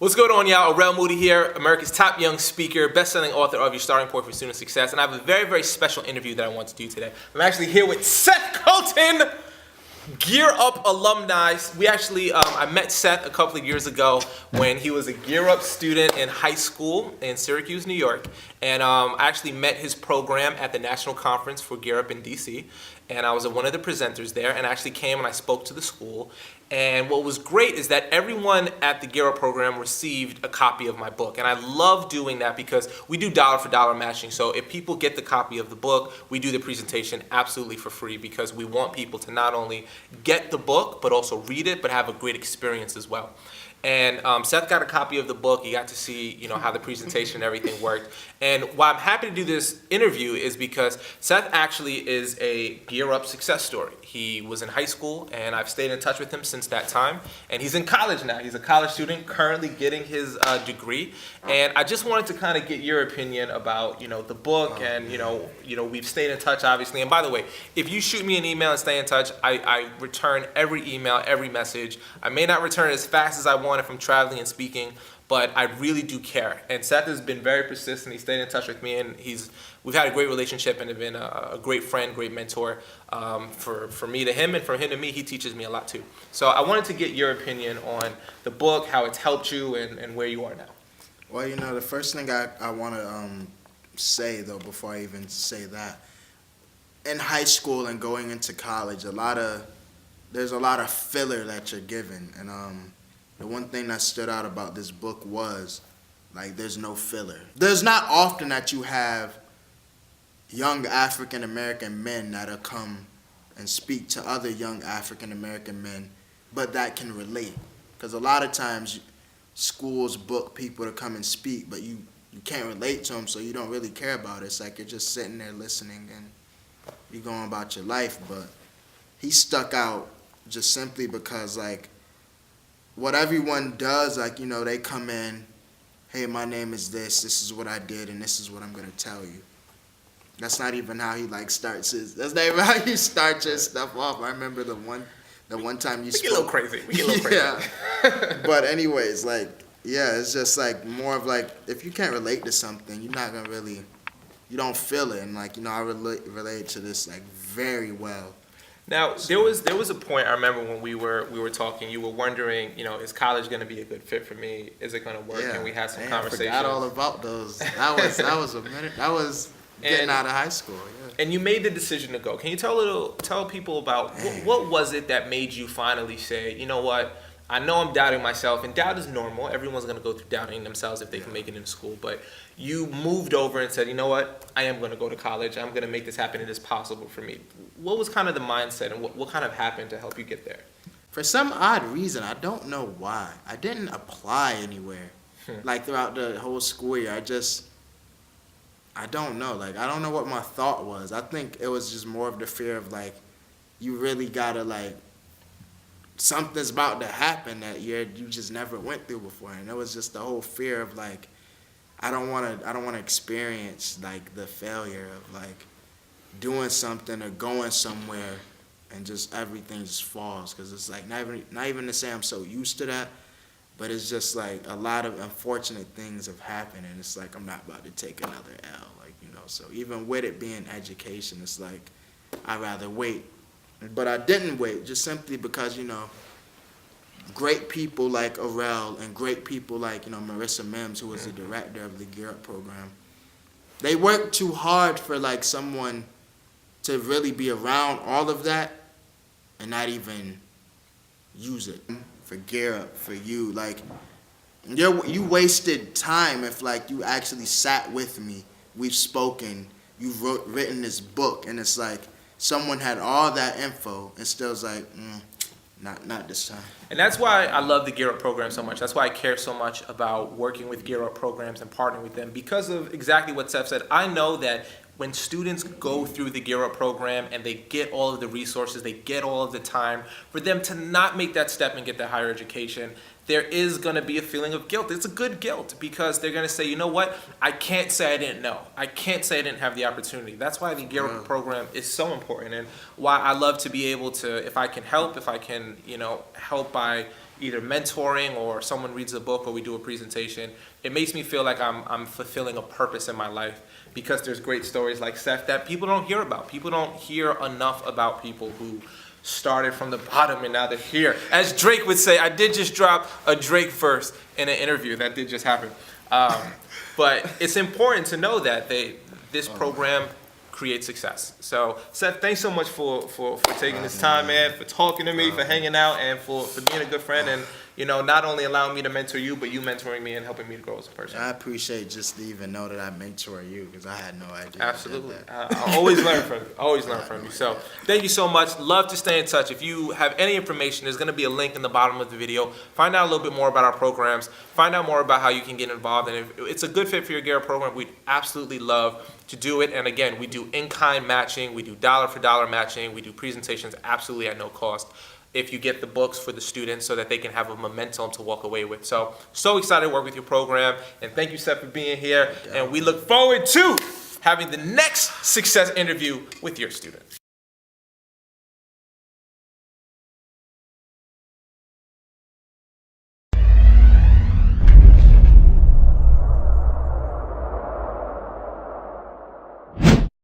What's going on, y'all? Arel Moodie here, America's top young speaker, best-selling author of Your Starting Point for Student Success, and I have a very, very special interview that I want to do today. I'm actually here with Seth Colton, Gear Up alumni. I met Seth a couple of years ago when he was a Gear Up student in high school in Syracuse, New York, and I actually met his program at the National Conference for Gear Up in DC, and I was one of the presenters there, and I actually came and I spoke to the school. And what was great is that everyone at the Gear Up program received a copy of my book. And I love doing that because we do dollar for dollar matching. So if people get the copy of the book, we do the presentation absolutely for free because we want people to not only get the book, but also read it, but have a great experience as well. And Seth got a copy of the book. He got to see, how the presentation and everything worked. And why I'm happy to do this interview is because Seth actually is a Gear Up success story. He was in high school, and I've stayed in touch with him since that time. And he's in college now. He's a college student currently getting his degree. And I just wanted to kind of get your opinion about, the book. And, we've stayed in touch, obviously. And by the way, if you shoot me an email and stay in touch, I return every email, every message. I may not return it as fast as I want if I'm traveling and speaking, but I really do care. And Seth has been very persistent. He stayed in touch with me, and we've had a great relationship and have been a great friend, great mentor for me to him, and from him to me. He teaches me a lot too. So I wanted to get your opinion on the book, how it's helped you, and where you are now. Well, the first thing I want to say, though, before I even say that, in high school and going into college, there's a lot of filler that you're given. And the one thing that stood out about this book was, there's no filler. There's not often that you have young African-American men that'll come and speak to other young African-American men, but that can relate. Because a lot of times schools book people to come and speak, but you can't relate to them, so you don't really care about it. It's like you're just sitting there listening and you're going about your life. But he stuck out just simply because, what everyone does, they come in, hey, my name is this is what I did, and this is what I'm going to tell you. That's not even how he, starts his, that's not even how you start your stuff off. I remember the one time you spoke. We get a little crazy. Yeah. But anyways, it's just, more of, if you can't relate to something, you're not going to really, you don't feel it. And, I relate to this, very well. Now, there was a point I remember when we were talking. You were wondering, is college going to be a good fit for me? Is it going to work? Yeah. And we had some conversations. I forgot all about those. That was a minute. That was getting out of high school. Yeah. And you made the decision to go. Can you tell people about what was it that made you finally say, you know what? I know I'm doubting myself, and doubt is normal. Everyone's going to go through doubting themselves if they can make it in school. But you moved over and said, you know what? I am going to go to college. I'm going to make this happen. It is possible for me. What was kind of the mindset, and what kind of happened to help you get there? For some odd reason, I don't know why, I didn't apply anywhere. Throughout the whole school year, I don't know. I don't know what my thought was. I think it was just more of the fear of, you really got to, something's about to happen that you just never went through before. And it was just the whole fear of, I don't want to experience, the failure of, doing something or going somewhere and just everything just falls. Because it's, not even to say I'm so used to that, but it's just, a lot of unfortunate things have happened, and it's, I'm not about to take another L, So even with it being education, it's, I'd rather wait. But I didn't wait, just simply because, great people like Arel and great people like, Marissa Mims, who was the director of the Gear Up program, they worked too hard for, someone to really be around all of that and not even use it. For Gear Up, for you, you wasted time if, you actually sat with me, we've spoken, you've written this book, and it's someone had all that info and still was not this time. And that's why I love the Gear Up program so much. That's why I care so much about working with Gear Up programs and partnering with them, because of exactly what Seth said. I know that when students go through the Gear Up program and they get all of the resources, they get all of the time, for them to not make that step and get that higher education, there is going to be a feeling of guilt. It's a good guilt, because they're going to say, you know what, I can't say I didn't know. I can't say I didn't have the opportunity. That's why the Gear Up program is so important, and why I love to be able to, if I can help, help by, either mentoring or someone reads a book or we do a presentation, it makes me feel like I'm fulfilling a purpose in my life, because there's great stories like Seth that people don't hear about. People don't hear enough about people who started from the bottom and now they're here. As Drake would say, I did just drop a Drake verse in an interview. That did just happen. But it's important to know that this program creates success. So Seth, thanks so much for taking this time, man, for talking to me, for hanging out, and for being a good friend, and not only allowing me to mentor you, but you mentoring me and helping me to grow as a person. I appreciate just to even know that I mentor you, because I had no idea. Absolutely. I always learn from you. Always learn from you. So thank you so much. Love to stay in touch. If you have any information, there's going to be a link in the bottom of the video. Find out a little bit more about our programs. Find out more about how you can get involved. And if it's a good fit for your Garrett program, we'd absolutely love to do it. And again, we do in-kind matching. We do dollar-for-dollar matching. We do presentations absolutely at no cost if you get the books for the students so that they can have a momentum to walk away with. So excited to work with your program. And thank you, Seth, for being here. And we look forward to having the next success interview with your student.